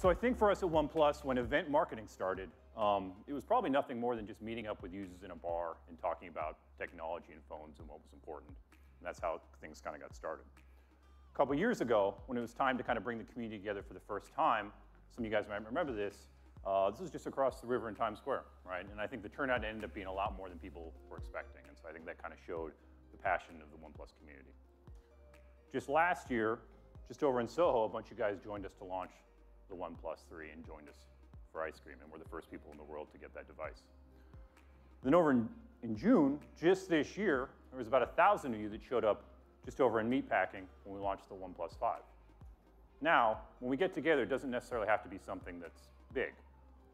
So I think for us at OnePlus, when event marketing started, it was probably nothing more than just meeting up with users in a bar and talking about technology and phones and what was important. And that's how things kind of got started. A couple years ago, when it was time to kind of bring the community together for the first time, some of you guys might remember this, this was just across the river in Times Square, right? And I think the turnout ended up being a lot more than people were expecting. And so I think that kind of showed the passion of the OnePlus community. Just last year, just over in Soho, a bunch of guys joined us to launch the OnePlus 3 and joined us for ice cream, and we're the first people in the world to get that device. Then over in June, just this year, there was about 1,000 of you that showed up just over in Meatpacking when we launched the OnePlus 5. Now, when we get together, it doesn't necessarily have to be something that's big.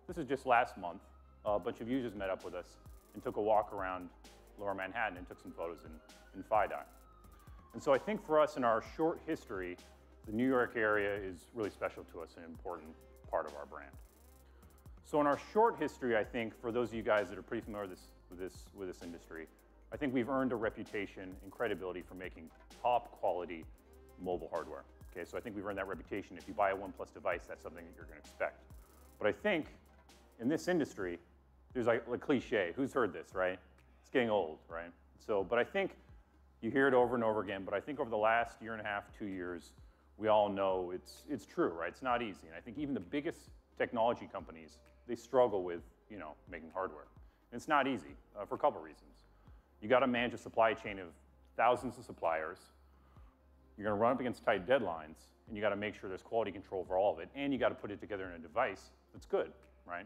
This is just last month. A bunch of users met up with us and took a walk around Lower Manhattan and took some photos in FiDi. And so I think for us in our short history, the New York area is really special to us and an important part of our brand. So in our short history, I think for those of you guys that are pretty familiar with this industry, I think we've earned a reputation and credibility for making top quality mobile hardware. Okay, so I think we've earned that reputation. If you buy a OnePlus device, that's something that you're going to expect. But I think in this industry, there's like a cliche. Who's heard this, right? It's getting old, right? So, but I think you hear it over and over again. But I think over the last year and a half, 2 years, we all know it's true, right? It's not easy. And I think even the biggest technology companies, they struggle with making hardware. And it's not easy for a couple reasons. You got to manage a supply chain of thousands of suppliers. You're going to run up against tight deadlines, and you got to make sure there's quality control for all of it, and you got to put it together in a device that's good, right?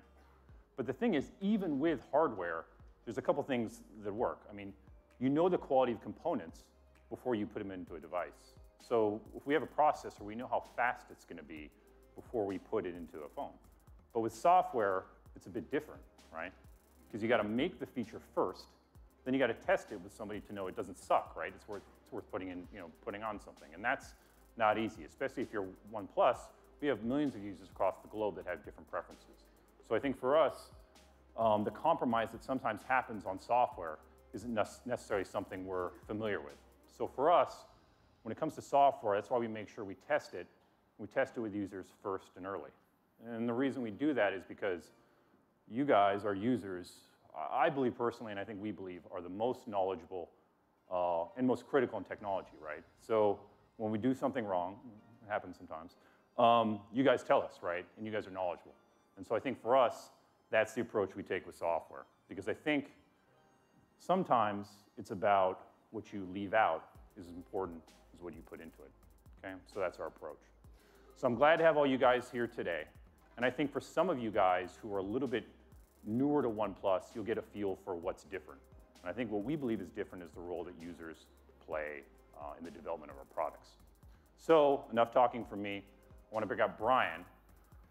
But the thing is, even with hardware, there's a couple things that work. I mean, you know the quality of components before you put them into a device. So if we have a processor, we know how fast it's going to be before we put it into a phone. But with software, it's a bit different, right? Because you got to make the feature first, then you got to test it with somebody to know it doesn't suck, right? It's worth putting on something, and that's not easy, especially if you're OnePlus. We have millions of users across the globe that have different preferences. So I think for us, the compromise that sometimes happens on software isn't necessarily something we're familiar with. So for us, when it comes to software, that's why we make sure we test it. We test it with users first and early. And the reason we do that is because you guys, our users, I believe personally, and I think we believe, are the most knowledgeable and most critical in technology, right? So when we do something wrong, it happens sometimes, you guys tell us, right? And you guys are knowledgeable. And so I think for us, that's the approach we take with software. Because I think sometimes it's about what you leave out is as important as what you put into it, okay? So that's our approach. So I'm glad to have all you guys here today. And I think for some of you guys who are a little bit newer to OnePlus, you'll get a feel for what's different. And I think what we believe is different is the role that users play in the development of our products. So enough talking from me. I want to bring up Brian,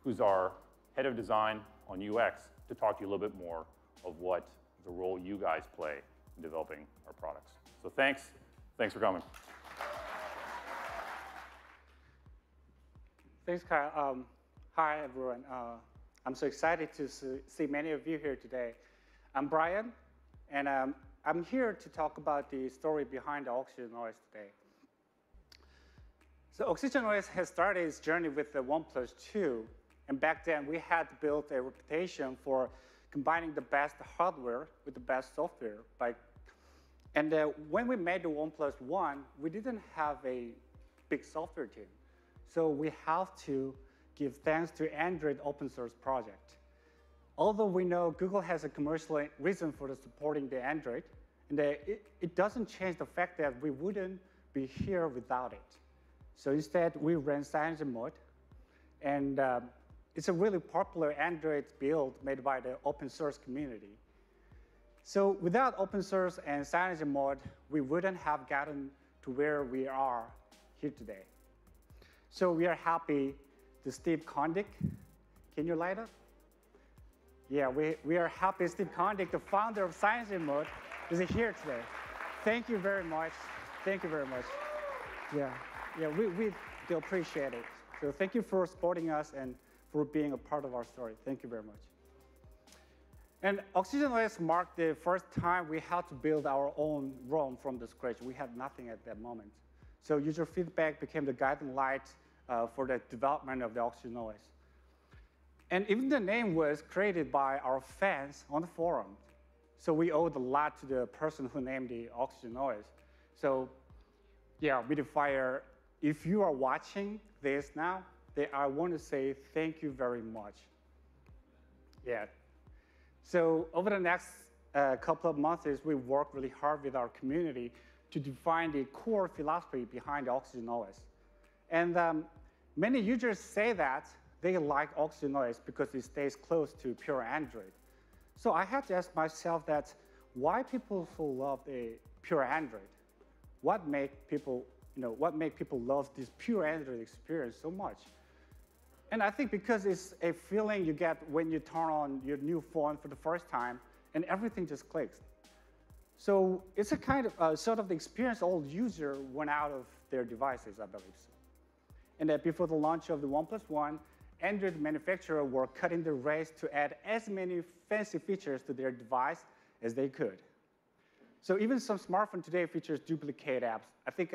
who's our head of design on UX, to talk to you a little bit more of what the role you guys play in developing our products. So thanks for coming. Thanks, Kyle. Hi, everyone. I'm so excited to see many of you here today. I'm Brian, and I'm here to talk about the story behind the Oxygen OS today. So Oxygen OS has started its journey with the OnePlus 2, and back then we had built a reputation for combining the best hardware with the best software. And when we made the OnePlus 1, we didn't have a big software team. So we have to give thanks to Android open source project. Although we know Google has a commercial reason for supporting the Android, and it doesn't change the fact that we wouldn't be here without it. So instead, we ran CyanogenMod, and it's a really popular Android build made by the open source community. So without open source and CyanogenMod, we wouldn't have gotten to where we are here today. So we are happy that Steve Kondik, can you light up? Yeah, we are happy Steve Kondik, the founder of CyanogenMod, is here today. Thank you very much. Thank you very much. Yeah, we do appreciate it. So thank you for supporting us and for being a part of our story. Thank you very much. And Oxygen OS marked the first time we had to build our own ROM from the scratch. We had nothing at that moment. So user feedback became the guiding light for the development of the Oxygen OS. And even the name was created by our fans on the forum. So we owed a lot to the person who named the Oxygen OS. So yeah, Medifier, if you are watching this now, I want to say thank you very much. Yeah. So over the next couple of months, we worked really hard with our community to define the core philosophy behind Oxygen OS. And many users say that they like Oxygen OS because it stays close to pure Android. So I had to ask myself that why people so love the pure Android? What make people love this pure Android experience so much? And I think because it's a feeling you get when you turn on your new phone for the first time and everything just clicks. So it's a kind of sort of the experience all users want out of their devices, I believe so. And before the launch of the OnePlus One, Android manufacturers were cutting the race to add as many fancy features to their device as they could. So even some smartphone today features duplicate apps. I think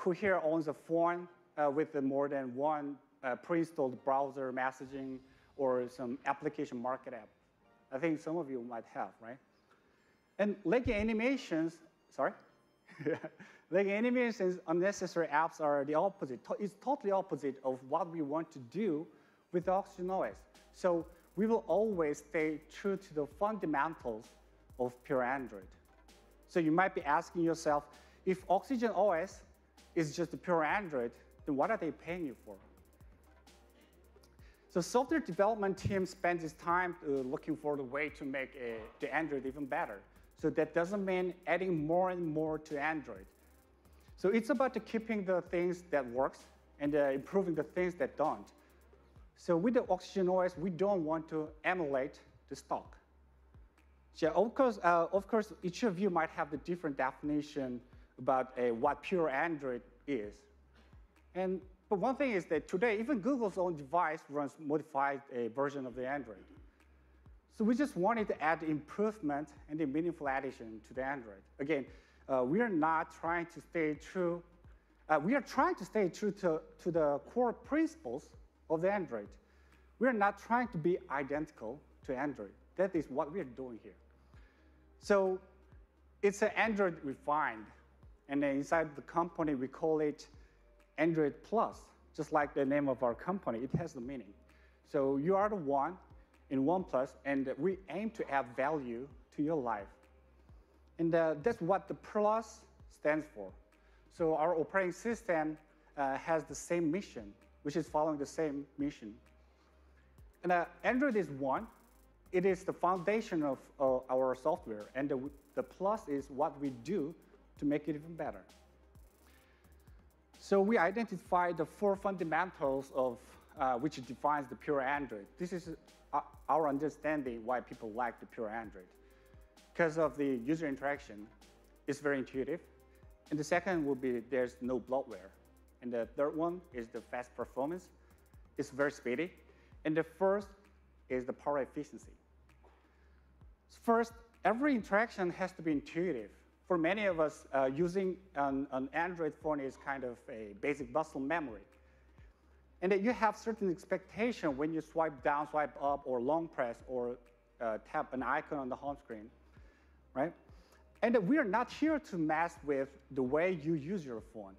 who here owns a phone with more than one pre-installed browser messaging or some application market app? I think some of you might have, right? And laggy animations, sorry? Laggy animations, unnecessary apps are the opposite. It's totally opposite of what we want to do with Oxygen OS. So we will always stay true to the fundamentals of pure Android. So you might be asking yourself, if Oxygen OS is just a pure Android, then what are they paying you for? So software development team spends its time looking for the way to make the Android even better. So that doesn't mean adding more and more to Android. So it's about keeping the things that works and improving the things that don't. So with the Oxygen OS, we don't want to emulate the stock. So of course, each of you might have the different definition about what pure Android is. But one thing is that today, even Google's own device runs modified version of the Android. So we just wanted to add improvement and a meaningful addition to the Android. Again, we are not trying to stay true. We are trying to stay true to the core principles of the Android. We are not trying to be identical to Android. That is what we are doing here. So it's an Android refined. And then inside the company, we call it Android Plus, just like the name of our company. It has the meaning. So you are the one in OnePlus, and we aim to add value to your life. And that's what the Plus stands for. So our operating system has the same mission, which is following the same mission. And Android is one. It is the foundation of our software, and the Plus is what we do to make it even better. So we identified the 4 fundamentals of which defines the pure Android. This is our understanding why people like the pure Android. Because of the user interaction, it's very intuitive. And the second will be there's no bloatware. And the third one is the fast performance. It's very speedy. And the first is the power efficiency. First, every interaction has to be intuitive. For many of us, using an Android phone is kind of a basic muscle memory. And that you have certain expectation when you swipe down, swipe up, or long press, or tap an icon on the home screen, right? And we are not here to mess with the way you use your phone.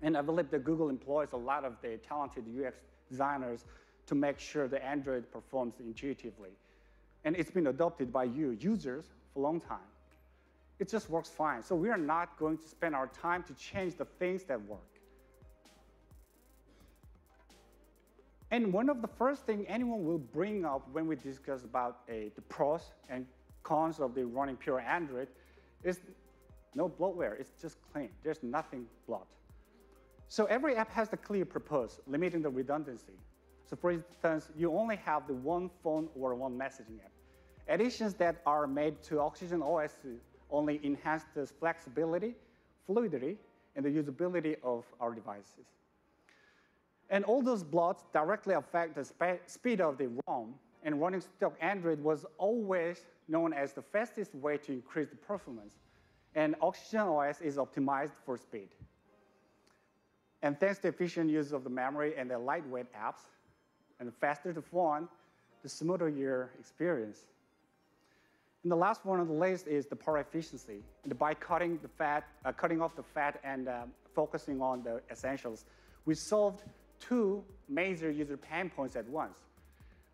And I believe that Google employs a lot of the talented UX designers to make sure the Android performs intuitively. And it's been adopted by you, users, for a long time. It just works fine. So we are not going to spend our time to change the things that work. And one of the first things anyone will bring up when we discuss about the pros and cons of the running pure Android is no bloatware. It's just clean. There's nothing bloat. So every app has the clear purpose, limiting the redundancy. So for instance, you only have the one phone or one messaging app. Additions that are made to Oxygen OS only enhance the flexibility, fluidity, and the usability of our devices. And all those bloats directly affect the speed of the ROM, and running stock Android was always known as the fastest way to increase the performance. And Oxygen OS is optimized for speed. And thanks to efficient use of the memory and the lightweight apps, And the faster the phone, the smoother your experience. And the last one on the list is the power efficiency. And by cutting off the fat and focusing on the essentials, we solved two major user pain points at once.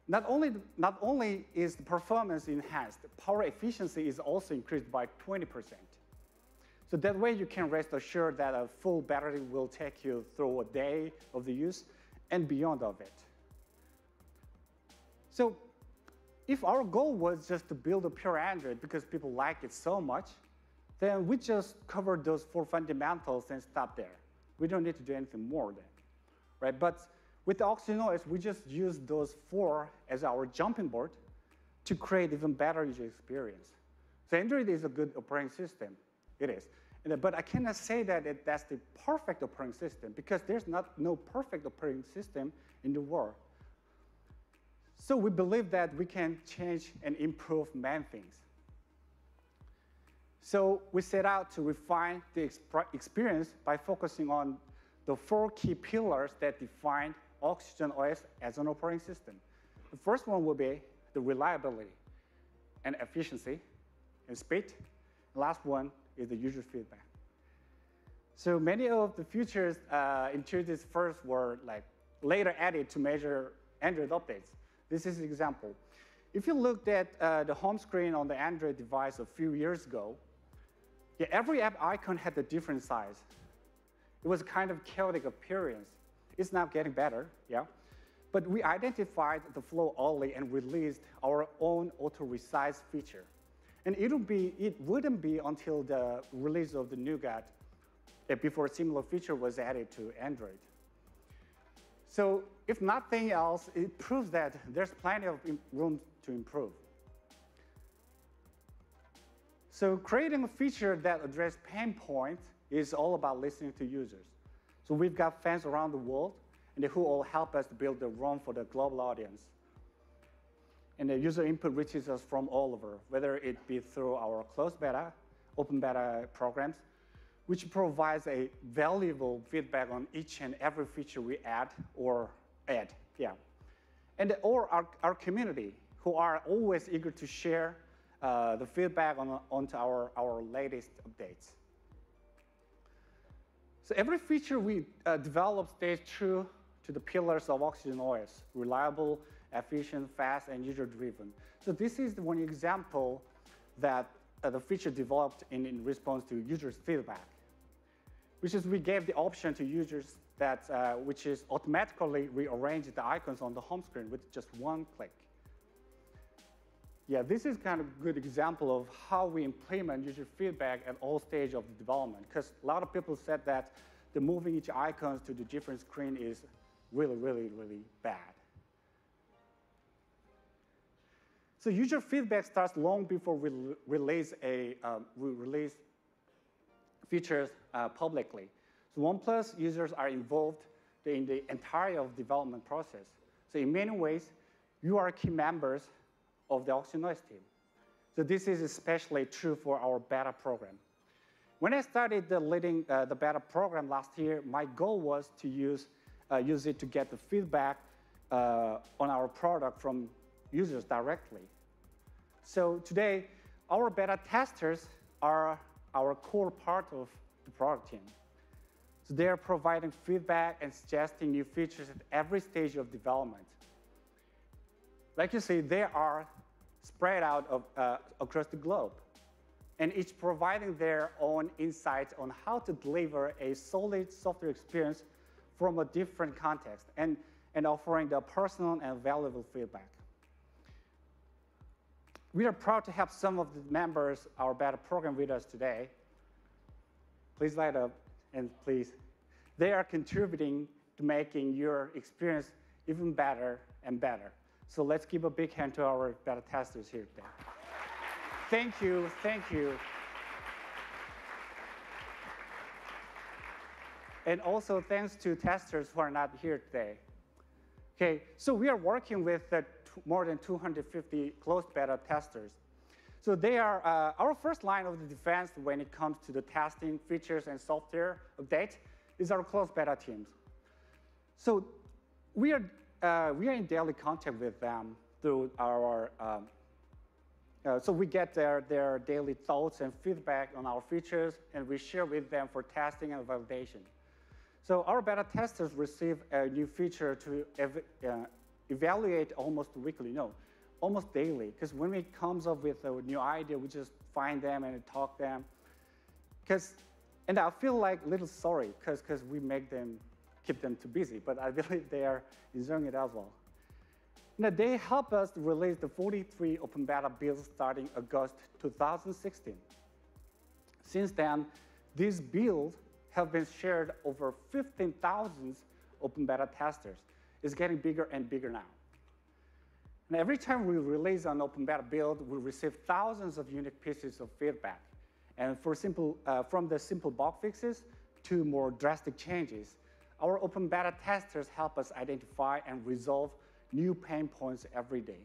Not only is the performance enhanced, power efficiency is also increased by 20%. So that way you can rest assured that a full battery will take you through a day of the use and beyond of it. So if our goal was just to build a pure Android because people like it so much, then we just covered those four fundamentals and stop there. We don't need to do anything more then, right? But with the OxygenOS, we just use those four as our jumping board to create even better user experience. So Android is a good operating system. It is. But I cannot say that that's the perfect operating system because there's no perfect operating system in the world. So we believe that we can change and improve many things. So we set out to refine the experience by focusing on the four key pillars that define OxygenOS as an operating system. The first one will be the reliability and efficiency and speed. The last one is the user feedback. So many of the features introduced first were later added to major Android updates. This is an example. If you looked at the home screen on the Android device a few years ago, every app icon had a different size. It was a kind of chaotic appearance. It's now getting better, yeah? But we identified the flaw early and released our own auto-resize feature. And it wouldn't be until the release of the Nougat before a similar feature was added to Android. So if nothing else, it proves that there's plenty of room to improve. So creating a feature that addresses pain points is all about listening to users. So we've got fans around the world and who all help us to build the ROM for the global audience. And the user input reaches us from all over, whether it be through our closed beta, open beta programs, which provides a valuable feedback on each and every feature we add or add, or our community, who are always eager to share the feedback onto our latest updates. So every feature we develop stays true to the pillars of OxygenOS: reliable, efficient, fast, and user-driven. So this is one example that the feature developed in response to users' feedback, which is we gave the option to users that which is automatically rearrange the icons on the home screen with just one click. Yeah, this is kind of a good example of how we implement user feedback at all stages of the development, because a lot of people said that the moving each icons to the different screen is really, really, really bad. So user feedback starts long before we release features publicly. So OnePlus users are involved in the entire development process. So in many ways, you are key members of the OxygenOS team. So this is especially true for our beta program. When I started leading the beta program last year, my goal was to use it to get the feedback on our product from users directly. So today, our beta testers are our core part of the product team. So they are providing feedback and suggesting new features at every stage of development. Like you see, they are spread out across the globe, and each providing their own insights on how to deliver a solid software experience from a different context and offering the personal and valuable feedback. We are proud to have some of the members of our beta program with us today. Please light up, and please. They are contributing to making your experience even better and better. So let's give a big hand to our beta testers here today. Thank you, thank you. And also thanks to testers who are not here today. Okay, so we are working with more than 250 closed beta testers. So they are our first line of the defense when it comes to the testing features and software updates is our closed beta teams. So we are we are in daily contact with them through our, so we get their daily thoughts and feedback on our features, and we share with them for testing and validation. So our beta testers receive a new feature to evaluate almost weekly, no, almost daily, because when we comes up with a new idea, we just find them and talk them. And I feel like a little sorry, because we make them, keep them too busy, but I believe they are enjoying it as well. Now, they help us release the 43 open beta builds starting August 2016. Since then, these builds have been shared over 15,000 open beta testers. It's getting bigger and bigger now. And every time we release an open beta build, we receive thousands of unique pieces of feedback. And for from the simple bug fixes to more drastic changes, our open beta testers help us identify and resolve new pain points every day.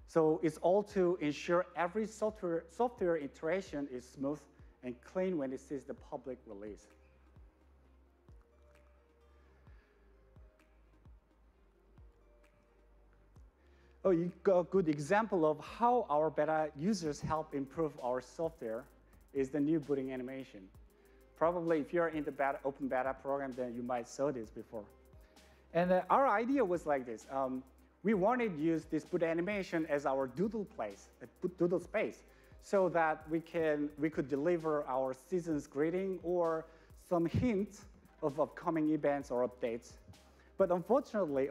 So it's all to ensure every software iteration is smooth and clean when it sees the public release. Oh, you got a good example of how our beta users help improve our software is the new booting animation. Probably if you're in the open beta program, then you might saw this before. And our idea was like this. We wanted to use this boot animation as our doodle space, so that we could deliver our season's greeting or some hints of upcoming events or updates. But unfortunately,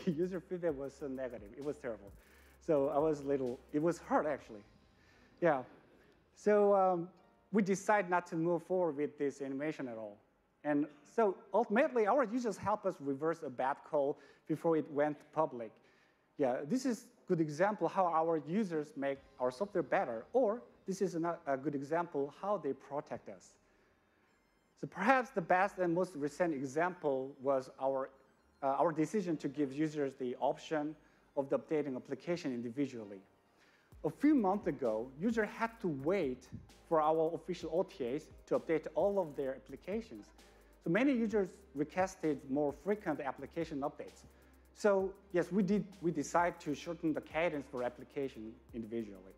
user feedback was so negative. It was terrible. So it was hard actually. Yeah. So we decided not to move forward with this animation at all. And so ultimately, our users help us reverse a bad code before it went public. Yeah, this is a good example how our users make our software better, or this is a good example how they protect us. So perhaps the best and most recent example was our decision to give users the option of the updating application individually. A few months ago, users had to wait for our official OTAs to update all of their applications. So many users requested more frequent application updates. So yes, we decided to shorten the cadence for application individually.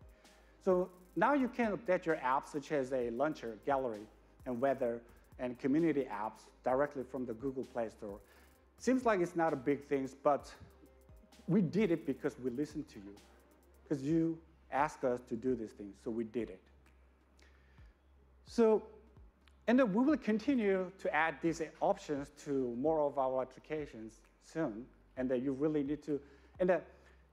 So now you can update your apps such as a launcher, gallery, and weather, and community apps directly from the Google Play Store. Seems like it's not a big thing, but we did it because we listened to you. Because you asked us to do these things, so we did it. So, and then we will continue to add these options to more of our applications soon. And that you really need to, and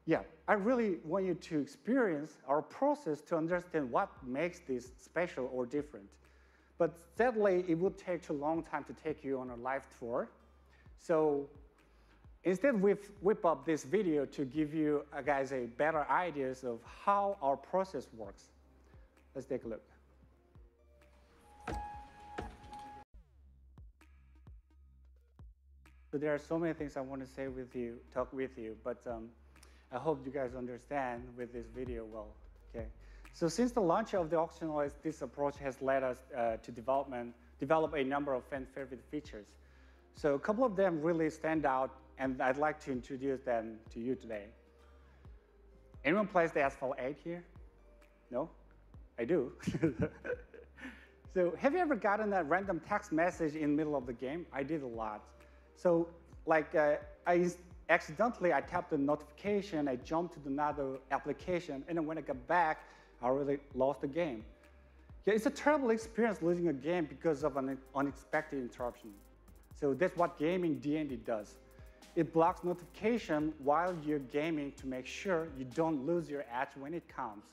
yeah, I really want you to experience our process to understand what makes this special or different. But sadly, it would take too long time to take you on a live tour. So instead, we whip up this video to give you guys a better ideas of how our process works. Let's take a look. So there are so many things I want to say with you, talk with you, but I hope you guys understand with this video well, okay? So since the launch of the OxygenOS, this approach has led us to develop a number of fan-favorite features. So a couple of them really stand out, and I'd like to introduce them to you today. Anyone plays the Asphalt 8 here? No? I do. So have you ever gotten a random text message in the middle of the game? I did a lot. So like I tapped the notification, I jumped to another application, and then when I got back, I really lost the game. Yeah, it's a terrible experience losing a game because of an unexpected interruption. So that's what gaming D&D does. It blocks notification while you're gaming to make sure you don't lose your edge when it counts.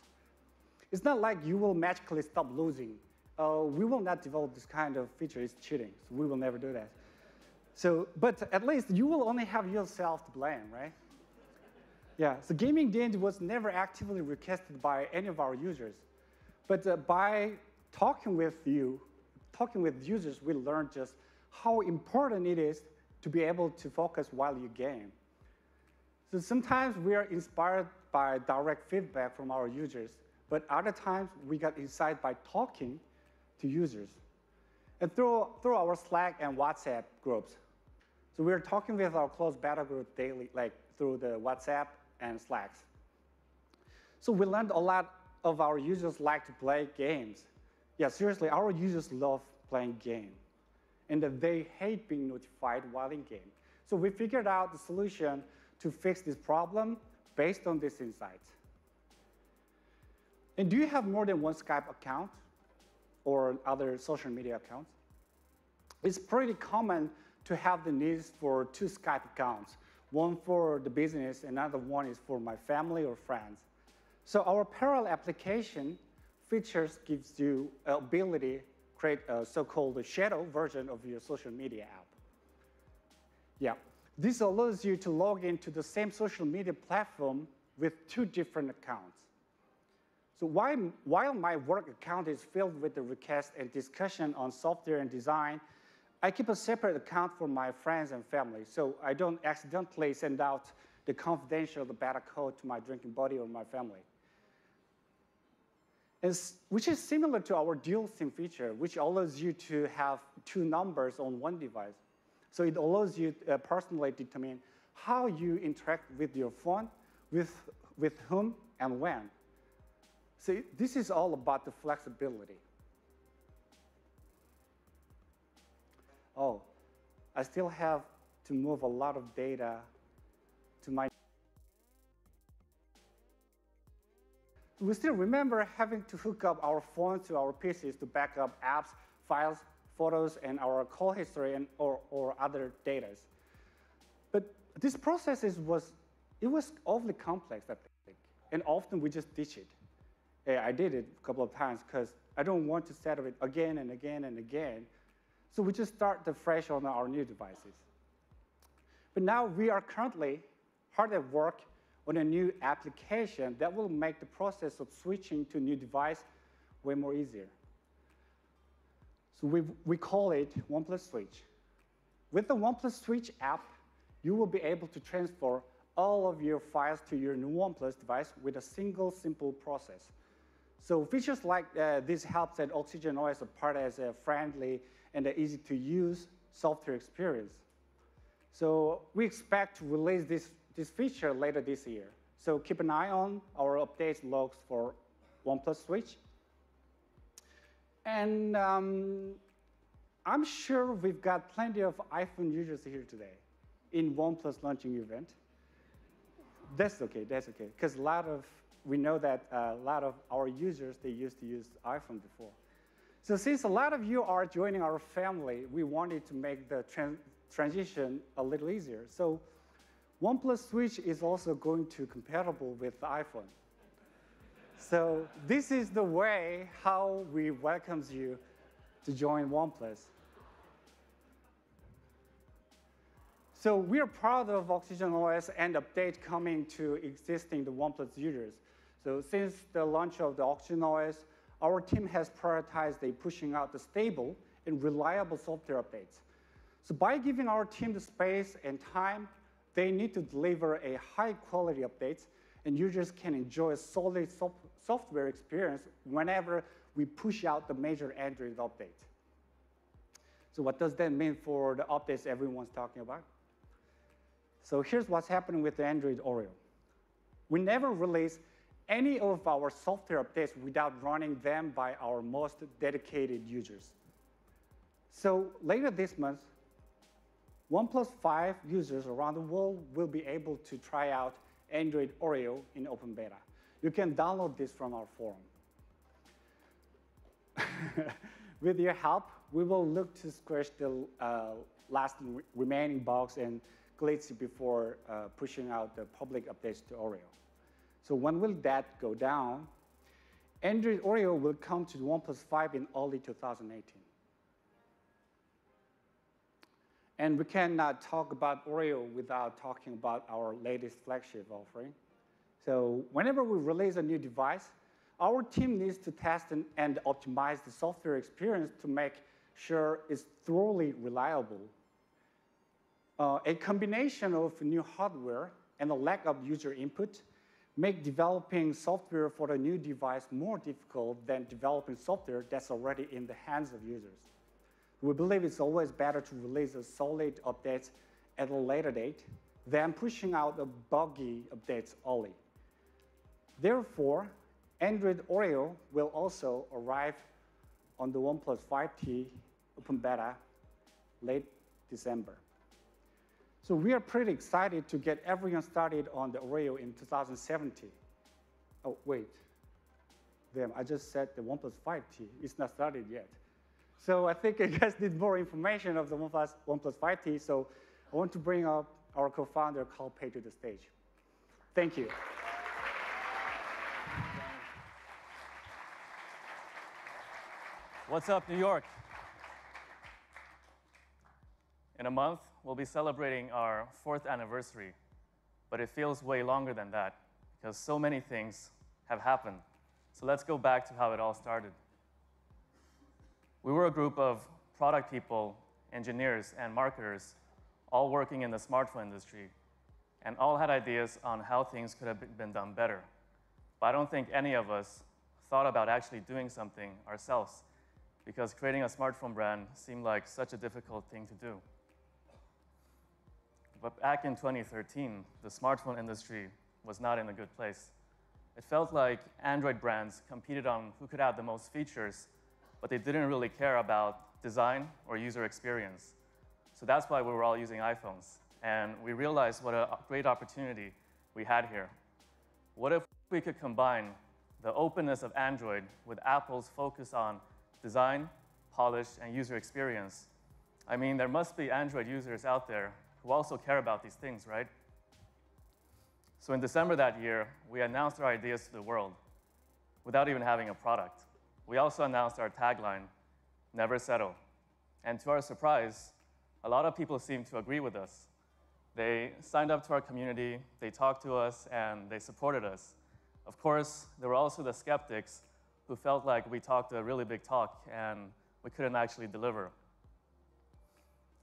It's not like you will magically stop losing. We will not develop this kind of feature. It's cheating, so we will never do that. So, but at least you will only have yourself to blame, right? Yeah, so gaming D&D was never actively requested by any of our users. But by talking with users, we learned just how important it is to be able to focus while you game. So sometimes we are inspired by direct feedback from our users, but other times we got insight by talking to users. And through our Slack and WhatsApp groups. So we're talking with our close beta group daily, like through the WhatsApp and Slacks. So we learned a lot of our users like to play games. Yeah, seriously, our users love playing games. And they hate being notified while in game. So we figured out the solution to fix this problem based on these insights. And do you have more than one Skype account or other social media accounts? It's pretty common to have the needs for 2 Skype accounts, one for the business, another one is for my family or friends. So our parallel application features gives you ability to create a so-called shadow version of your social media app. Yeah, this allows you to log into the same social media platform with 2 different accounts. So while my work account is filled with the request and discussion on software and design, I keep a separate account for my friends and family, so I don't accidentally send out the confidential beta code to my drinking buddy or my family. Which is similar to our dual SIM feature, which allows you to have 2 numbers on one device. So it allows you to personally determine how you interact with your phone, with whom, and when. So this is all about the flexibility. Oh, I still have to move a lot of data to my. We still remember having to hook up our phones to our PCs to back up apps, files, photos, and our call history or other data. But this process was awfully complex, I think, and often we just ditch it. I did it a couple of times because I don't want to set up it again and again and again. So we just start fresh on our new devices. But now we are currently hard at work on a new application that will make the process of switching to a new device way more easier. So we call it OnePlus Switch. With the OnePlus Switch app, you will be able to transfer all of your files to your new OnePlus device with a single simple process. So features like this help set Oxygen OS apart as a friendly and easy to use software experience. So we expect to release this feature later this year. So keep an eye on our updates logs for OnePlus Switch. And I'm sure we've got plenty of iPhone users here today in OnePlus launching event. That's okay, because we know that a lot of our users, they used to use iPhone before. So since a lot of you are joining our family, we wanted to make the transition a little easier. So OnePlus Switch is also going to be compatible with the iPhone. So this is the way how we welcome you to join OnePlus. So we are proud of Oxygen OS and update coming to existing the OnePlus users. So since the launch of the Oxygen OS, our team has prioritized pushing out the stable and reliable software updates. So by giving our team the space and time, they need to deliver a high-quality updates, and users can enjoy a solid software experience whenever we push out the major Android updates. So what does that mean for the updates everyone's talking about? So here's what's happening with the Android Oreo. We never release any of our software updates without running them by our most dedicated users. So later this month, OnePlus 5 users around the world will be able to try out Android Oreo in open beta. You can download this from our forum. With your help, we will look to squash the last remaining bugs and glitches before pushing out the public updates to Oreo. So when will that go down? Android Oreo will come to OnePlus 5 in early 2018. And we cannot talk about Oreo without talking about our latest flagship offering. So whenever we release a new device, our team needs to test and optimize the software experience to make sure it's thoroughly reliable. A combination of new hardware and a lack of user input make developing software for the new device more difficult than developing software that's already in the hands of users. We believe it's always better to release a solid updates at a later date, then pushing out the buggy updates early. Therefore, Android Oreo will also arrive on the OnePlus 5T open beta late December. So we are pretty excited to get everyone started on the Oreo in 2017. Oh, wait. Damn, I just said the OnePlus 5T. It's not started yet. So I think you guys need more information of the OnePlus 5T, so I want to bring up our co-founder, Carl Pei, to the stage. Thank you. What's up, New York? In a month, we'll be celebrating our 4th anniversary, but it feels way longer than that because so many things have happened. So let's go back to how it all started. We were a group of product people, engineers, and marketers all working in the smartphone industry, and all had ideas on how things could have been done better. But I don't think any of us thought about actually doing something ourselves, because creating a smartphone brand seemed like such a difficult thing to do. But back in 2013, the smartphone industry was not in a good place. It felt like Android brands competed on who could have the most features, but they didn't really care about design or user experience. So that's why we were all using iPhones. And we realized what a great opportunity we had here. What if we could combine the openness of Android with Apple's focus on design, polish, and user experience? I mean, there must be Android users out there who also care about these things, right? So in December that year, we announced our ideas to the world without even having a product. We also announced our tagline, "Never settle." And to our surprise, a lot of people seemed to agree with us. They signed up to our community, they talked to us, and they supported us. Of course, there were also the skeptics who felt like we talked a really big talk and we couldn't actually deliver.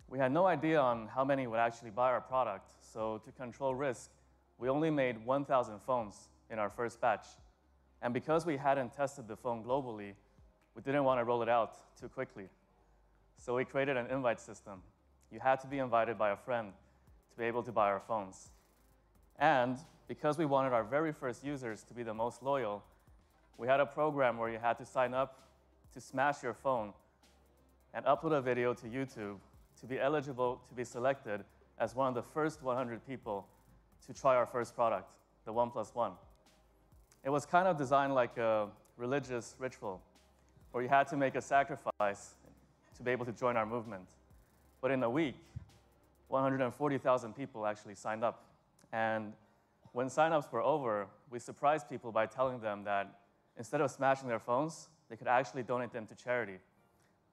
We had no idea on how many would actually buy our product, so to control risk, we only made 1,000 phones in our first batch. And because we hadn't tested the phone globally, we didn't want to roll it out too quickly. So we created an invite system. You had to be invited by a friend to be able to buy our phones. And because we wanted our very first users to be the most loyal, we had a program where you had to sign up to smash your phone and upload a video to YouTube to be eligible to be selected as one of the first 100 people to try our first product, the OnePlus One. It was kind of designed like a religious ritual, where you had to make a sacrifice to be able to join our movement. But in a week, 140,000 people actually signed up. And when signups were over, we surprised people by telling them that instead of smashing their phones, they could actually donate them to charity.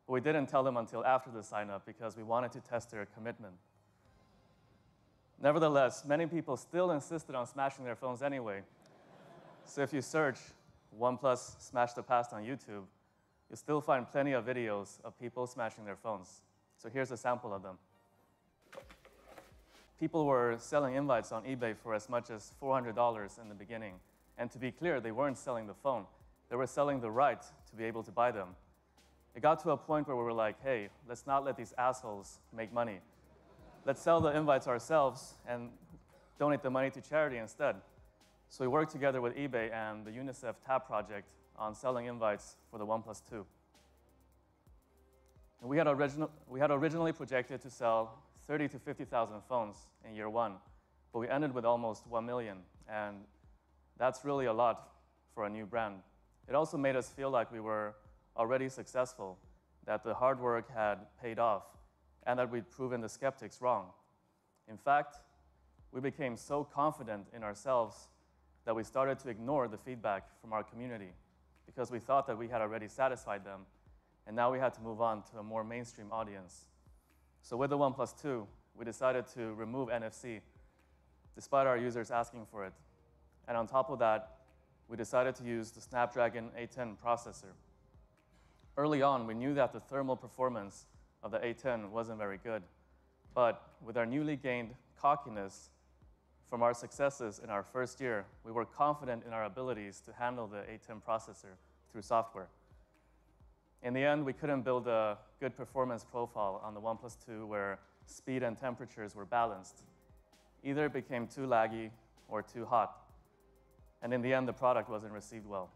But we didn't tell them until after the sign-up because we wanted to test their commitment. Nevertheless, many people still insisted on smashing their phones anyway. So if you search OnePlus Smash the Past on YouTube, you'll still find plenty of videos of people smashing their phones. So here's a sample of them. People were selling invites on eBay for as much as $400 in the beginning. And to be clear, they weren't selling the phone. They were selling the right to be able to buy them. It got to a point where we were like, hey, let's not let these assholes make money. Let's sell the invites ourselves and donate the money to charity instead. So we worked together with eBay and the UNICEF TAP project on selling invites for the OnePlus 2. And we had originally projected to sell 30 to 50,000 phones in year one, but we ended with almost 1 million, and that's really a lot for a new brand. It also made us feel like we were already successful, that the hard work had paid off, and that we'd proven the skeptics wrong. In fact, we became so confident in ourselves that we started to ignore the feedback from our community because we thought that we had already satisfied them, and now we had to move on to a more mainstream audience. So with the OnePlus 2, we decided to remove NFC, despite our users asking for it. And on top of that, we decided to use the Snapdragon 810 processor. Early on, we knew that the thermal performance of the 810 wasn't very good, but with our newly gained cockiness from our successes in our first year, we were confident in our abilities to handle the 810 processor through software. In the end, we couldn't build a good performance profile on the OnePlus 2 where speed and temperatures were balanced. Either it became too laggy or too hot. And in the end, the product wasn't received well.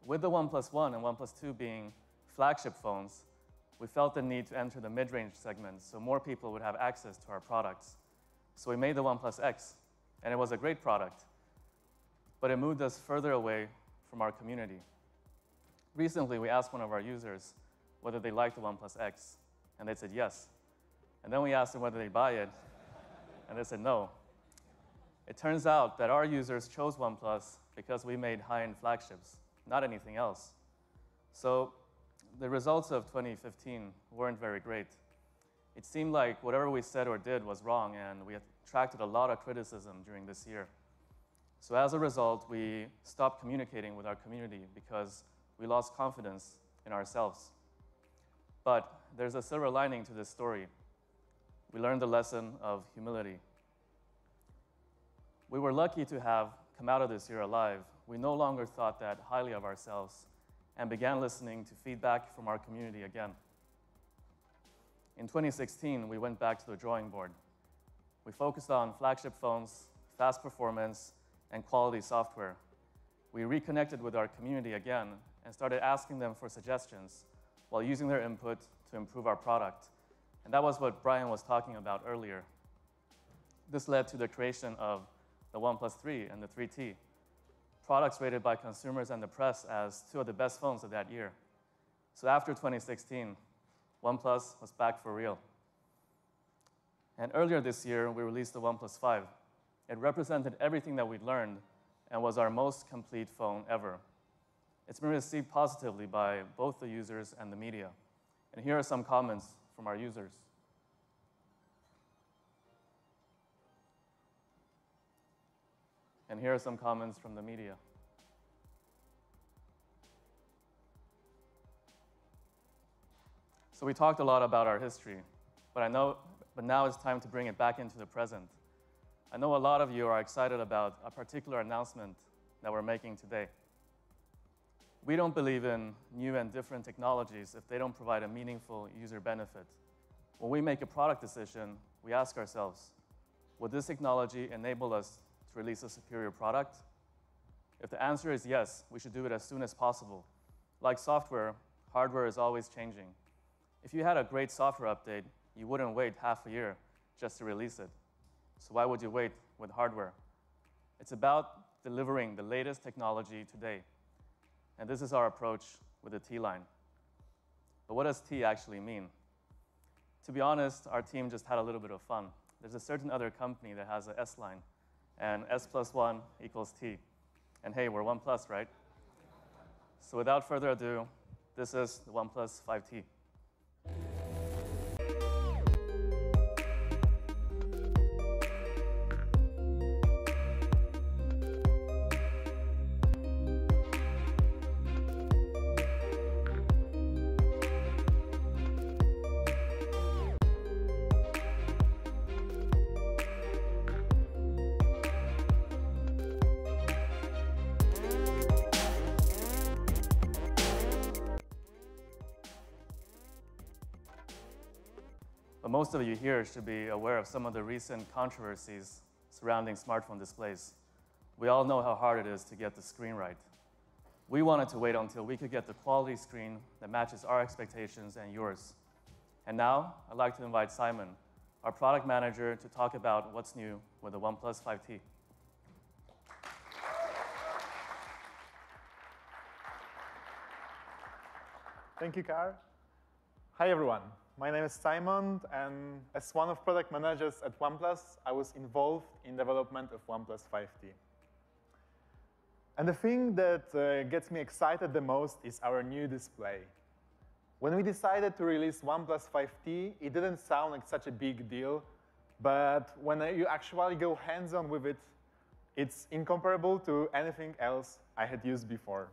With the OnePlus 1 and OnePlus 2 being flagship phones, we felt the need to enter the mid-range segment so more people would have access to our products. So we made the OnePlus X, and it was a great product, but it moved us further away from our community. Recently, we asked one of our users whether they liked the OnePlus X, and they said yes. And then we asked them whether they buy it, and they said no. It turns out that our users chose OnePlus because we made high-end flagships, not anything else. So the results of 2015 weren't very great. It seemed like whatever we said or did was wrong, and we attracted a lot of criticism during this year. So as a result, we stopped communicating with our community because we lost confidence in ourselves. But there's a silver lining to this story. We learned the lesson of humility. We were lucky to have come out of this year alive. We no longer thought that highly of ourselves and began listening to feedback from our community again. In 2016, we went back to the drawing board. We focused on flagship phones, fast performance, and quality software. We reconnected with our community again and started asking them for suggestions while using their input to improve our product. And that was what Brian was talking about earlier. This led to the creation of the OnePlus 3 and the 3T, products rated by consumers and the press as two of the best phones of that year. So after 2016, OnePlus was back for real. And earlier this year, we released the OnePlus 5. It represented everything that we'd learned and was our most complete phone ever. It's been received positively by both the users and the media. And here are some comments from our users. And here are some comments from the media. So we talked a lot about our history, but now it's time to bring it back into the present. I know a lot of you are excited about a particular announcement that we're making today. We don't believe in new and different technologies if they don't provide a meaningful user benefit. When we make a product decision, we ask ourselves, would this technology enable us to release a superior product? If the answer is yes, we should do it as soon as possible. Like software, hardware is always changing. If you had a great software update, you wouldn't wait half a year just to release it. So why would you wait with hardware? It's about delivering the latest technology today. And this is our approach with the T line. But what does T actually mean? To be honest, our team just had a little bit of fun. There's a certain other company that has an S line, and S plus 1 equals T. And hey, we're OnePlus, right? So without further ado, this is the OnePlus 5T. But most of you here should be aware of some of the recent controversies surrounding smartphone displays. We all know how hard it is to get the screen right. We wanted to wait until we could get the quality screen that matches our expectations and yours. And now, I'd like to invite Simon, our product manager, to talk about what's new with the OnePlus 5T. Thank you, Kar. Hi, everyone. My name is Simon, and as one of product managers at OnePlus, I was involved in development of OnePlus 5T. And the thing that gets me excited the most is our new display. When we decided to release OnePlus 5T, it didn't sound like such a big deal, but when you actually go hands-on with it, it's incomparable to anything else I had used before.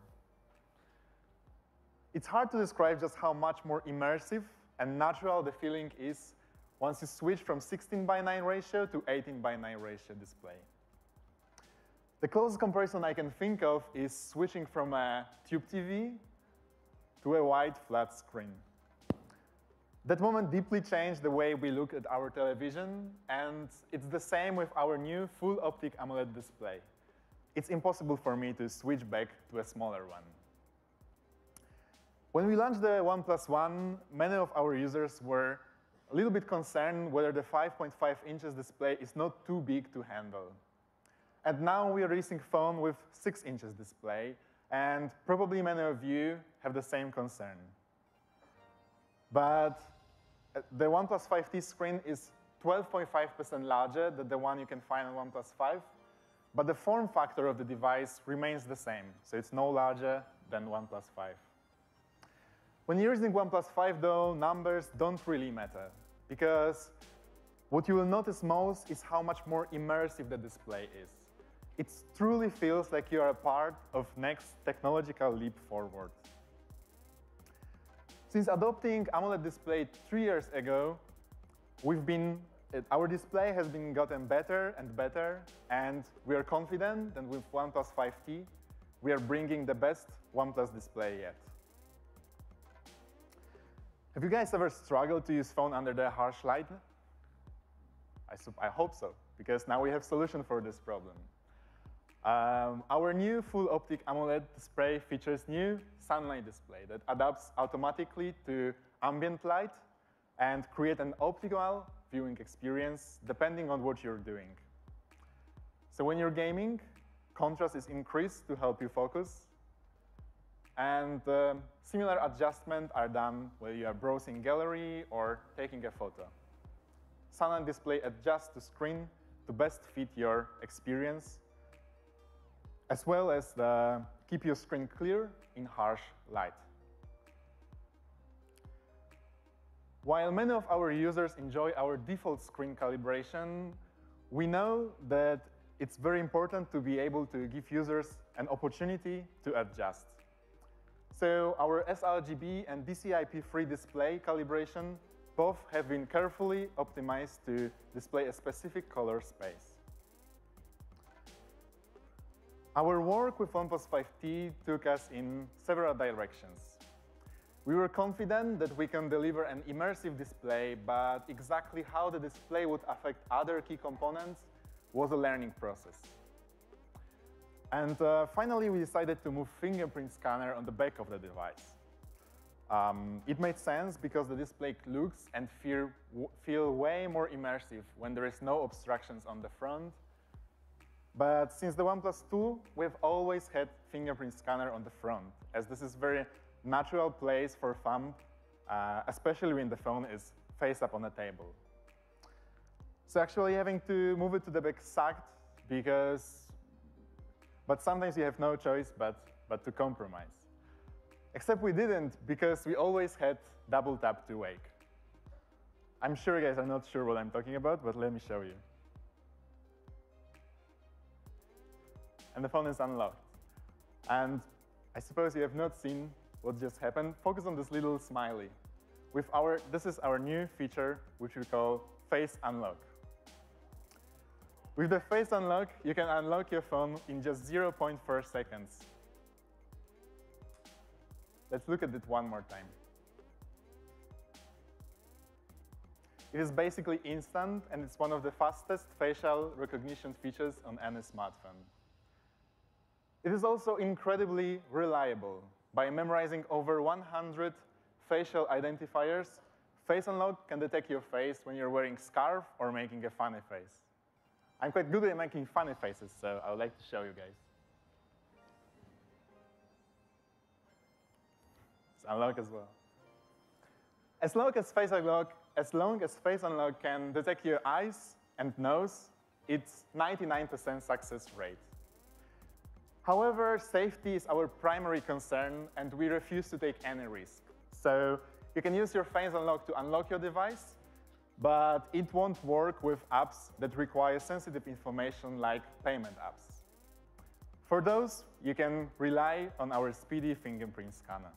It's hard to describe just how much more immersive and natural the feeling is once you switch from 16:9 ratio to 18:9 ratio display. The closest comparison I can think of is switching from a tube TV to a wide, flat screen. That moment deeply changed the way we look at our television, and it's the same with our new full optic AMOLED display. It's impossible for me to switch back to a smaller one. When we launched the OnePlus One, many of our users were a little bit concerned whether the 5.5 inches display is not too big to handle. And now we are releasing a phone with 6 inches display, and probably many of you have the same concern. But the OnePlus 5T screen is 12.5% larger than the one you can find on OnePlus 5, but the form factor of the device remains the same, so it's no larger than OnePlus 5. When you're using OnePlus 5, though, numbers don't really matter, because what you will notice most is how much more immersive the display is. It truly feels like you are a part of next technological leap forward. Since adopting AMOLED display 3 years ago, our display has been gotten better and better, and we are confident that with OnePlus 5T, we are bringing the best OnePlus display yet. Have you guys ever struggled to use phone under the harsh light? I hope so, because now we have a solution for this problem. Our new full optic AMOLED display features new sunlight display that adapts automatically to ambient light and create an optimal viewing experience depending on what you're doing. So when you're gaming, contrast is increased to help you focus, and similar adjustments are done when you are browsing gallery or taking a photo. Sunlight display adjusts the screen to best fit your experience, as well as keep your screen clear in harsh light. While many of our users enjoy our default screen calibration, we know that it's very important to be able to give users an opportunity to adjust. So our sRGB and DCI-P3 display calibration both have been carefully optimized to display a specific color space. Our work with OnePlus 5T took us in several directions. We were confident that we can deliver an immersive display, but exactly how the display would affect other key components was a learning process. And finally, we decided to move fingerprint scanner on the back of the device. It made sense because the display looks and feel way more immersive when there is no obstructions on the front. But since the OnePlus 2, we've always had fingerprint scanner on the front, as this is a very natural place for thumb, especially when the phone is face up on a table. So actually having to move it to the back sucked, but sometimes you have no choice but to compromise. Except we didn't, because we always had double tap to wake. I'm sure you guys are not sure what I'm talking about, but let me show you. And the phone is unlocked. And I suppose you have not seen what just happened. Focus on this little smiley. This is our new feature, which we call Face Unlock. With the Face Unlock, you can unlock your phone in just 0.4 seconds. Let's look at it one more time. It is basically instant, and it's one of the fastest facial recognition features on any smartphone. It is also incredibly reliable. By memorizing over 100 facial identifiers, Face Unlock can detect your face when you're wearing a scarf or making a funny face. I'm quite good at making funny faces, so I would like to show you guys. It's unlock as well. As long as Face Unlock can detect your eyes and nose, it's 99% success rate. However, safety is our primary concern, and we refuse to take any risk. So you can use your Face Unlock to unlock your device, but it won't work with apps that require sensitive information like payment apps. For those, you can rely on our speedy fingerprint scanner.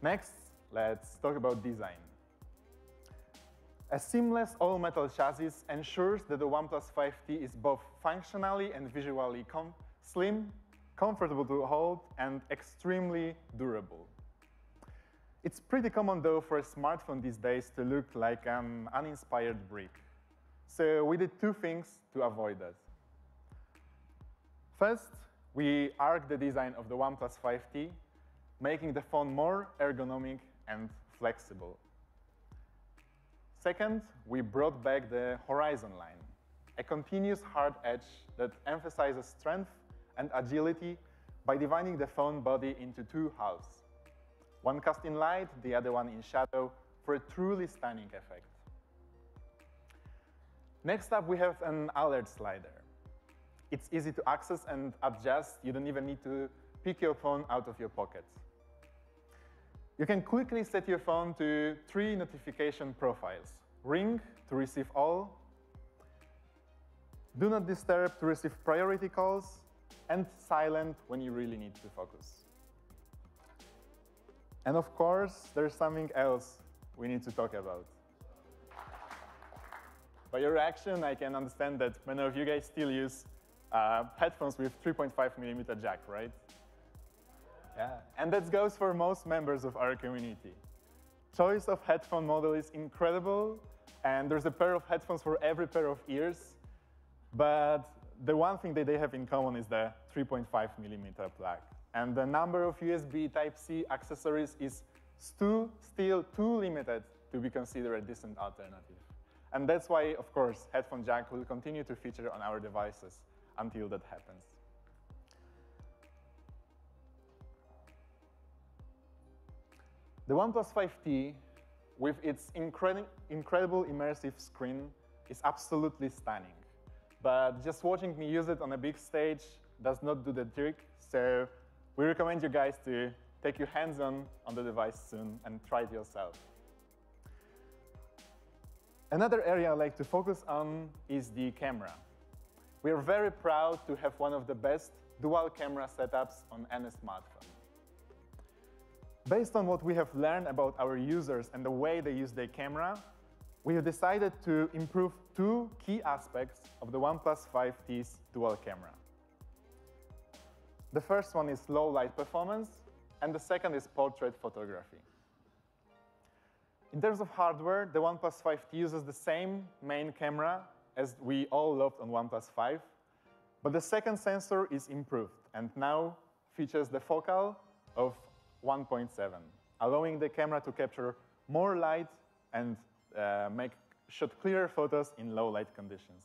Next, let's talk about design. A seamless all-metal chassis ensures that the OnePlus 5T is both functionally and visually slim, comfortable to hold, and extremely durable. It's pretty common, though, for a smartphone these days to look like an uninspired brick. So we did two things to avoid that. First, we arced the design of the OnePlus 5T, making the phone more ergonomic and flexible. Second, we brought back the horizon line, a continuous hard edge that emphasizes strength and agility by dividing the phone body into two halves. One cast in light, the other one in shadow, for a truly stunning effect. Next up, we have an alert slider. It's easy to access and adjust. You don't even need to pick your phone out of your pocket. You can quickly set your phone to 3 notification profiles: ring to receive all, do not disturb to receive priority calls, and silent when you really need to focus. And of course, there's something else we need to talk about. By your reaction, I can understand that many of you guys still use headphones with 3.5mm jack, right? Yeah, and that goes for most members of our community. Choice of headphone model is incredible, and there's a pair of headphones for every pair of ears, but the one thing that they have in common is the 3.5mm plug. And the number of USB Type-C accessories is still too limited to be considered a decent alternative. And that's why, of course, headphone jack will continue to feature on our devices until that happens. The OnePlus 5T, with its incredible immersive screen, is absolutely stunning. But just watching me use it on a big stage does not do the trick, so we recommend you guys to take your hands on the device soon and try it yourself. Another area I'd like to focus on is the camera. We are very proud to have one of the best dual camera setups on any smartphone. Based on what we have learned about our users and the way they use their camera, we have decided to improve 2 key aspects of the OnePlus 5T's dual camera. The first one is low light performance, and the second is portrait photography. In terms of hardware, the OnePlus 5T uses the same main camera as we all loved on OnePlus 5, but the second sensor is improved and now features the focal of 1.7, allowing the camera to capture more light and shoot clearer photos in low light conditions.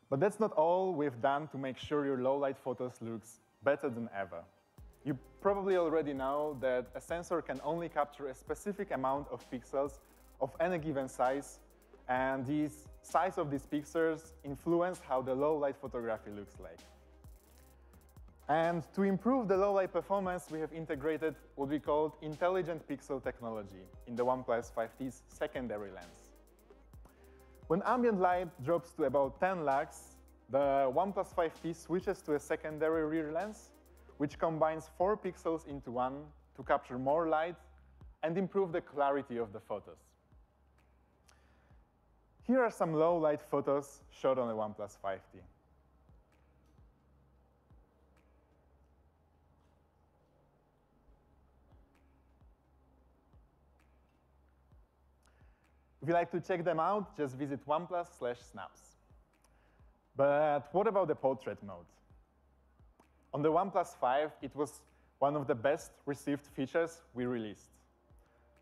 But that's not all we've done to make sure your low light photos looks better than ever. You probably already know that a sensor can only capture a specific amount of pixels of any given size, and the size of these pixels influence how the low light photography looks like. And to improve the low light performance, we have integrated what we call intelligent pixel technology in the OnePlus 5T's secondary lens. When ambient light drops to about 10 lux, the OnePlus 5T switches to a secondary rear lens, which combines 4 pixels into one to capture more light and improve the clarity of the photos. Here are some low light photos shot on the OnePlus 5T. If you'd like to check them out, just visit OnePlus/snaps. But what about the portrait mode? On the OnePlus 5, it was one of the best received features we released.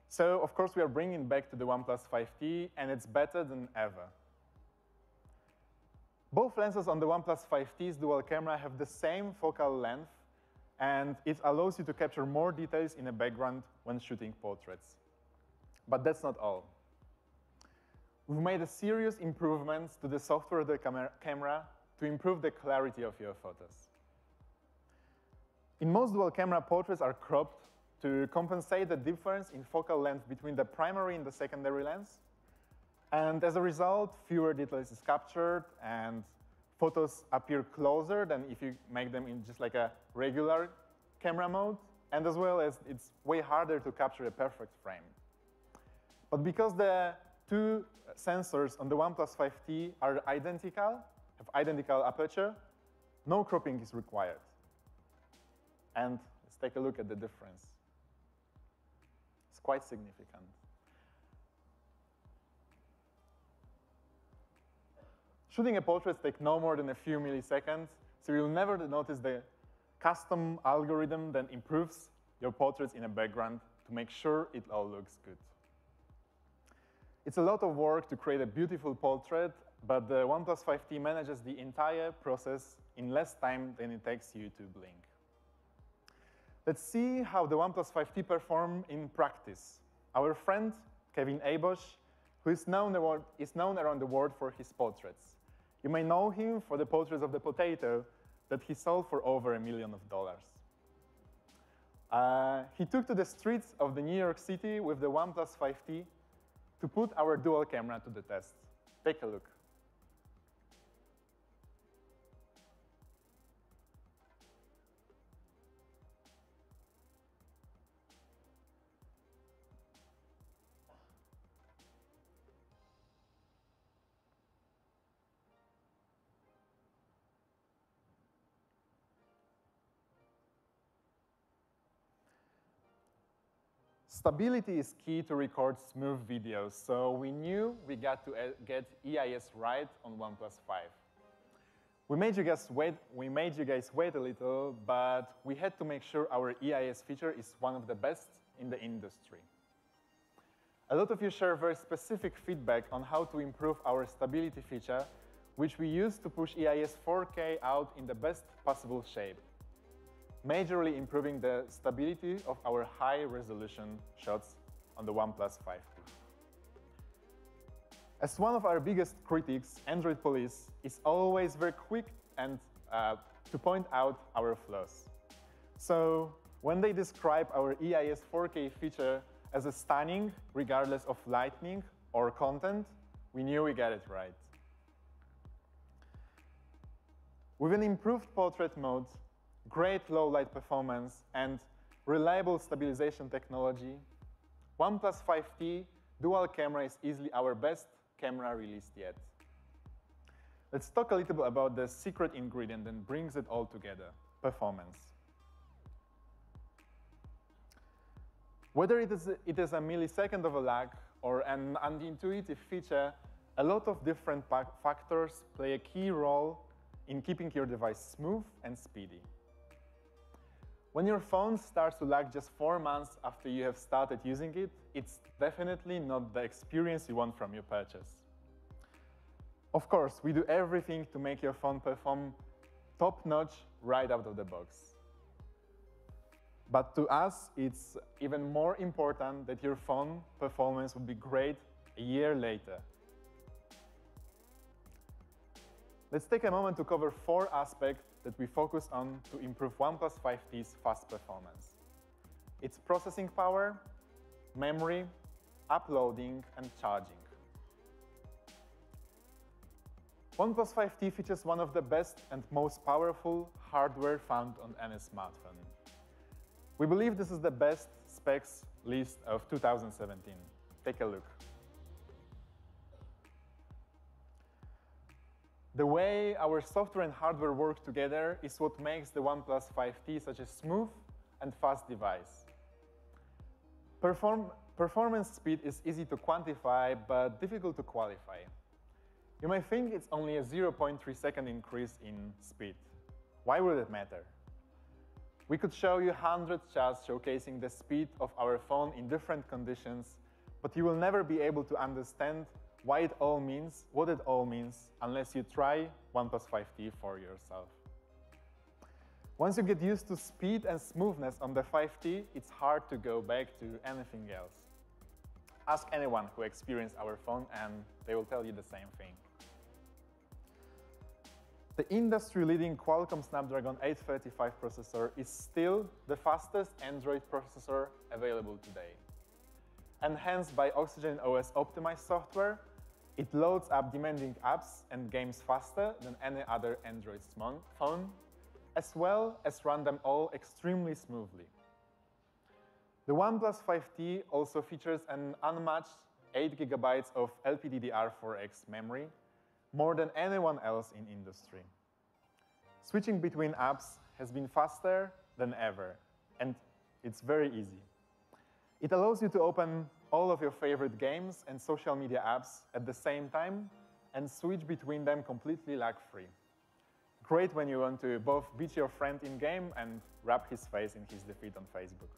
So, of course, we are bringing it back to the OnePlus 5T, and it's better than ever. Both lenses on the OnePlus 5T's dual camera have the same focal length, and it allows you to capture more details in a background when shooting portraits. But that's not all. We've made a serious improvements to the software of the camera to improve the clarity of your photos. In most dual camera, portraits are cropped to compensate the difference in focal length between the primary and the secondary lens. And as a result, fewer details is captured and photos appear closer than if you make them in just like a regular camera mode. And as well as it's way harder to capture a perfect frame. But because the 2 sensors on the OnePlus 5T are identical, have identical aperture, no cropping is required. And let's take a look at the difference. It's quite significant. Shooting a portrait takes no more than a few milliseconds, so you'll never notice the custom algorithm that improves your portraits in a background to make sure it all looks good. It's a lot of work to create a beautiful portrait, but the OnePlus 5T manages the entire process in less time than it takes you to blink. Let's see how the OnePlus 5T performs in practice. Our friend, Kevin Abosch, who is known around the world for his portraits. You may know him for the portraits of the potato that he sold for over $1 million. He took to the streets of the New York City with the OnePlus 5T to put our dual camera to the test. Take a look. Stability is key to record smooth videos, so we knew we got to get EIS right on OnePlus 5. We made you guys wait a little, but we had to make sure our EIS feature is one of the best in the industry. A lot of you share very specific feedback on how to improve our stability feature, which we use to push EIS 4K out in the best possible shape, majorly improving the stability of our high-resolution shots on the OnePlus 5T. As one of our biggest critics, Android Police is always very quick and to point out our flaws. So when they describe our EIS 4K feature as a stunning, regardless of lighting or content, we knew we got it right. With an improved portrait mode, great low-light performance, and reliable stabilization technology, OnePlus 5T dual camera is easily our best camera released yet. Let's talk a little bit about the secret ingredient that brings it all together, performance. Whether it is a millisecond of a lag or an unintuitive feature, a lot of different factors play a key role in keeping your device smooth and speedy. When your phone starts to lag just 4 months after you have started using it, it's definitely not the experience you want from your purchase. Of course, we do everything to make your phone perform top-notch right out of the box. But to us, it's even more important that your phone performance will be great a year later. Let's take a moment to cover 4 aspects that we focus on to improve OnePlus 5T's fast performance. It's processing power, memory, uploading, and charging. OnePlus 5T features one of the best and most powerful hardware found on any smartphone. We believe this is the best specs list of 2017. Take a look. The way our software and hardware work together is what makes the OnePlus 5T such a smooth and fast device. Performance speed is easy to quantify, but difficult to qualify. You may think it's only a 0.3-second increase in speed. Why would it matter? We could show you 100 charts showcasing the speed of our phone in different conditions, but you will never be able to understand what it all means unless you try OnePlus 5T for yourself. Once you get used to speed and smoothness on the 5T, it's hard to go back to anything else. Ask anyone who experienced our phone and they will tell you the same thing. The industry-leading Qualcomm Snapdragon 835 processor is still the fastest Android processor available today. Enhanced by Oxygen OS optimized software, it loads up demanding apps and games faster than any other Android phone, as well as run them all extremely smoothly. The OnePlus 5T also features an unmatched 8 GB of LPDDR4X memory, more than anyone else in industry. Switching between apps has been faster than ever, and it's very easy. It allows you to open all of your favorite games and social media apps at the same time and switch between them completely lag-free. Great when you want to both beat your friend in-game and rub his face in his defeat on Facebook.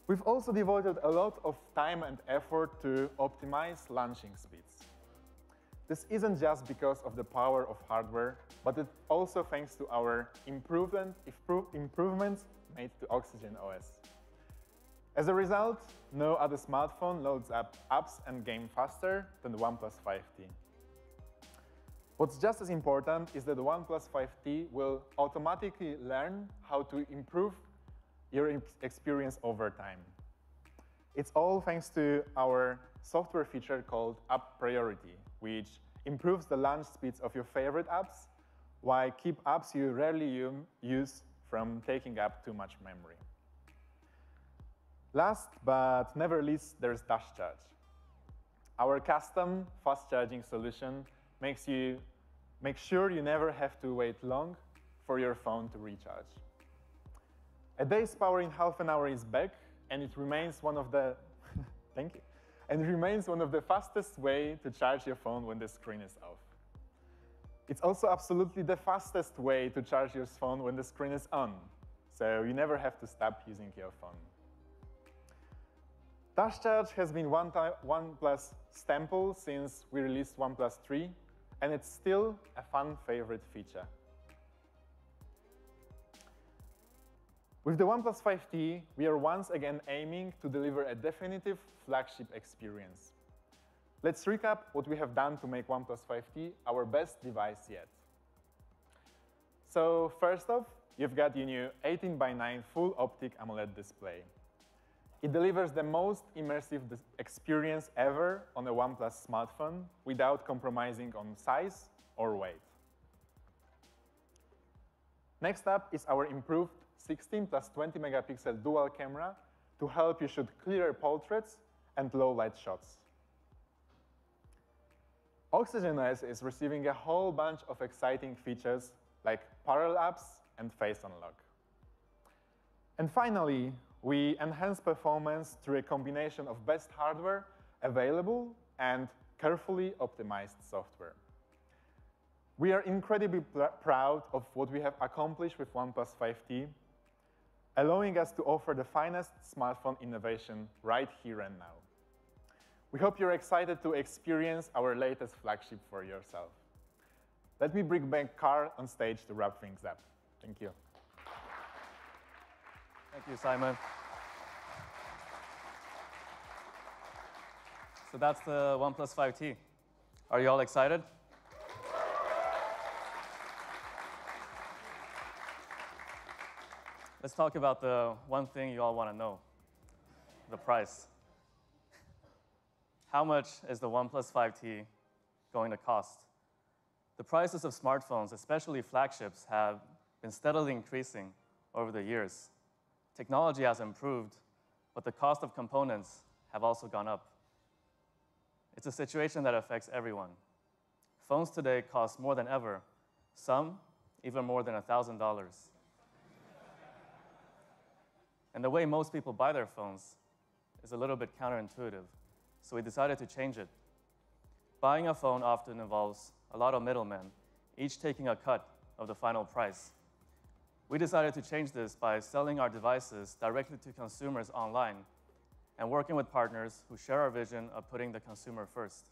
We've also devoted a lot of time and effort to optimize launching speeds. This isn't just because of the power of hardware, but it's also thanks to our improvements made to Oxygen OS. As a result, no other smartphone loads up apps and games faster than the OnePlus 5T. What's just as important is that the OnePlus 5T will automatically learn how to improve your experience over time. It's all thanks to our software feature called App Priority, which improves the launch speeds of your favorite apps while keep apps you rarely use from taking up too much memory. Last but never least, there's Dash Charge. Our custom fast charging solution makes sure you never have to wait long for your phone to recharge. A day's power in half an hour is back, and it remains one of the thank you. And it remains one of the fastest way to charge your phone when the screen is off. It's also absolutely the fastest way to charge your phone when the screen is on, so you never have to stop using your phone. Dash Charge has been OnePlus staple since we released OnePlus 3, and it's still a fun favorite feature. With the OnePlus 5T, we are once again aiming to deliver a definitive flagship experience. Let's recap what we have done to make OnePlus 5T our best device yet. So first off, you've got your new 18:9 full optic AMOLED display. It delivers the most immersive experience ever on a OnePlus smartphone without compromising on size or weight. Next up is our improved 16 plus 20 megapixel dual camera to help you shoot clearer portraits and low light shots. Oxygen OS is receiving a whole bunch of exciting features like parallel apps and face unlock. And finally, we enhance performance through a combination of best hardware available and carefully optimized software. We are incredibly proud of what we have accomplished with OnePlus 5T, allowing us to offer the finest smartphone innovation right here and now. We hope you're excited to experience our latest flagship for yourself. Let me bring back Carl on stage to wrap things up. Thank you. Thank you, Simon. So that's the OnePlus 5T. Are you all excited? Let's talk about the one thing you all want to know, the price. How much is the OnePlus 5T going to cost? The prices of smartphones, especially flagships, have been steadily increasing over the years. Technology has improved, but the cost of components have also gone up. It's a situation that affects everyone. Phones today cost more than ever, some even more than $1,000. And the way most people buy their phones is a little bit counterintuitive, so we decided to change it. Buying a phone often involves a lot of middlemen, each taking a cut of the final price. We decided to change this by selling our devices directly to consumers online and working with partners who share our vision of putting the consumer first.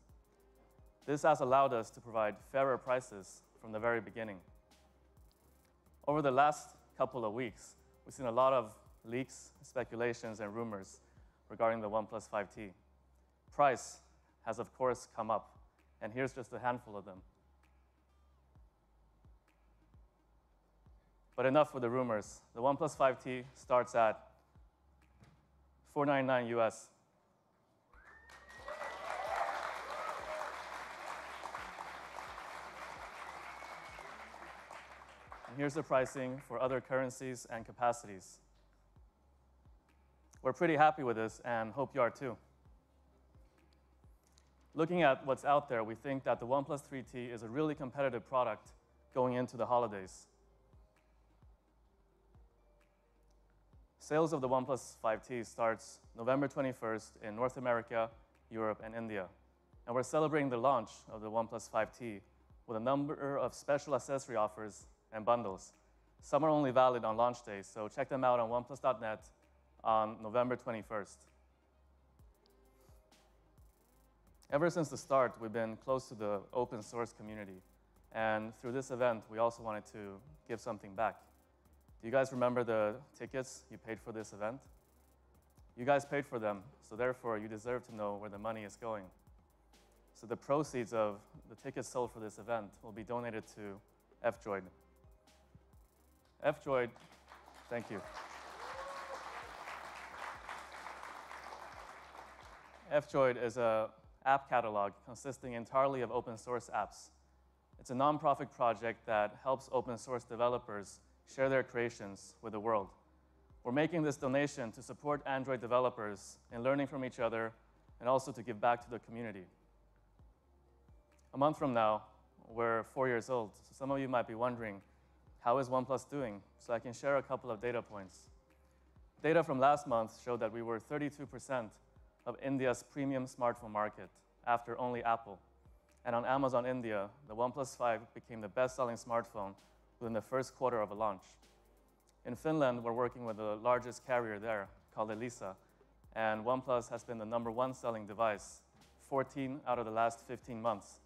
This has allowed us to provide fairer prices from the very beginning. Over the last couple of weeks, we've seen a lot of leaks, speculations, and rumors regarding the OnePlus 5T. Price has, of course, come up, and here's just a handful of them. But enough with the rumors. The OnePlus 5T starts at $499 US. And here's the pricing for other currencies and capacities. We're pretty happy with this and hope you are too. Looking at what's out there, we think that the OnePlus 3T is a really competitive product going into the holidays. Sales of the OnePlus 5T starts November 21st in North America, Europe, and India. And we're celebrating the launch of the OnePlus 5T with a number of special accessory offers and bundles. Some are only valid on launch day, so check them out on oneplus.net on November 21st. Ever since the start, we've been close to the open source community. And through this event, we also wanted to give something back. Do you guys remember the tickets you paid for this event? You guys paid for them, so therefore you deserve to know where the money is going. So the proceeds of the tickets sold for this event will be donated to F-Droid. F-Droid, thank you. F-Droid is an app catalog consisting entirely of open source apps. It's a nonprofit project that helps open source developers share their creations with the world. We're making this donation to support Android developers in learning from each other and also to give back to the community. A month from now, we're 4 years old, so some of you might be wondering, how is OnePlus doing? So I can share a couple of data points. Data from last month showed that we were 32% of India's premium smartphone market, after only Apple. And on Amazon India, the OnePlus 5 became the best-selling smartphone within the first quarter of a launch. In Finland, we're working with the largest carrier there, called Elisa, and OnePlus has been the #1 selling device 14 out of the last 15 months.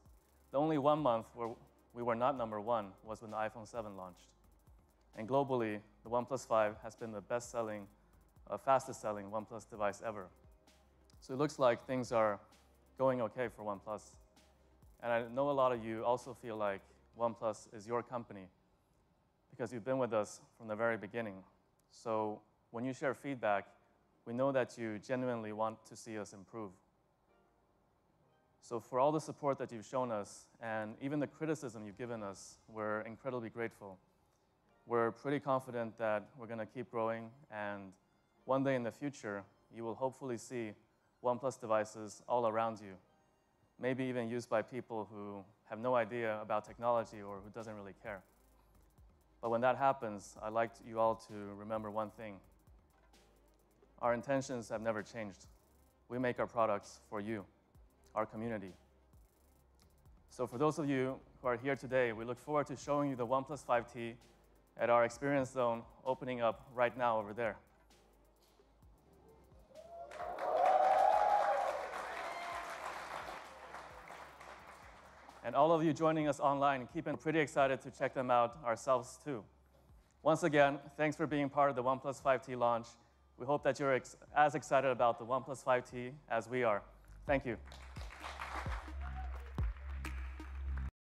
The only 1 month where we were not #1 was when the iPhone 7 launched. And globally, the OnePlus 5 has been the best-selling, fastest-selling OnePlus device ever. So it looks like things are going okay for OnePlus. And I know a lot of you also feel like OnePlus is your company because you've been with us from the very beginning. So when you share feedback, we know that you genuinely want to see us improve. So for all the support that you've shown us, and even the criticism you've given us, we're incredibly grateful. We're pretty confident that we're going to keep growing, and one day in the future, you will hopefully see OnePlus devices all around you, maybe even used by people who have no idea about technology or who doesn't really care. But when that happens, I'd like you all to remember one thing. Our intentions have never changed. We make our products for you, our community. So for those of you who are here today, we look forward to showing you the OnePlus 5T at our Experience Zone opening up right now over there. And all of you joining us online, keeping pretty excited to check them out ourselves too. Once again, thanks for being part of the OnePlus 5T launch. We hope that you're as excited about the OnePlus 5T as we are. Thank you.